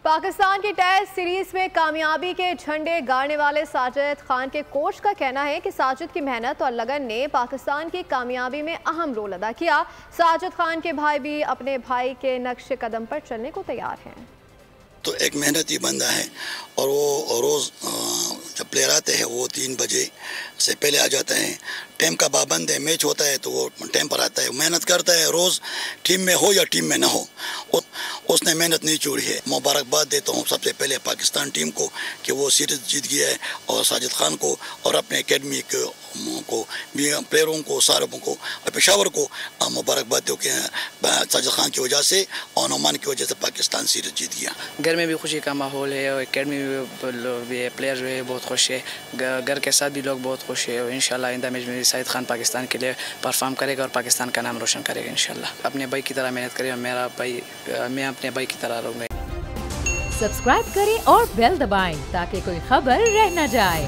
پاکستان کی test series میں کامیابی کے جھنڈے گاڑنے والے ساجد خان کے کوچ کا کہنا ہے کہ ساجد کی محنت اور لگن نے پاکستان کی کامیابی میں اہم رول ادا کیا۔ ساجد خان کے بھائی بھی اپنے بھائی کے نقش قدم پر چلنے کو تیار ہیں۔ تو ایک محنتی بندہ ہے اور وہ روز جب پلیئر آتے ہیں وہ 3 بجے سے پہلے آ جاتا ہے، ٹائم کا پابند ہے، میچ ہوتا ہے تو وہ ٹائم پر آتا ہے، محنت کرتا ہے، روز ٹیم میں ہو یا ٹیم میں نہ ہو اس نے محنت نہیں چھوڑی ہے۔ مبارکباد دیتا ہوں سب سے پہلے پاکستان ٹیم کو کہ وہ سیریز جیت گیا ہے، اور ساجد خان کو اور اپنے اکیڈمی کو پلیئروں کو ساروں کو اور پشاور کو مبارکباد دو کہ ساجد خان کی وجہ سے اور نعمان کی وجہ سے پاکستان سیریز جیت گیا۔ گھر میں بھی خوشی کا ماحول ہے اور اکیڈمی بھی پلیئر جو ہے بہت خوش ہے، گھر کے ساتھ بھی لوگ بہت خوش ہے، اور انشاءاللہ آئندہ میچ میں ساجد خان پاکستان کے لیے پرفارم کرے گا اور پاکستان کا نام روشن کرے گا انشاءاللہ۔ اپنے بھائی کی طرح محنت کرے اور میں اپنے بھائی کی طرح رہوں گا۔ سبسکرائب کریں اور بیل دبائیں تاکہ کوئی خبر رہ نہ جائے۔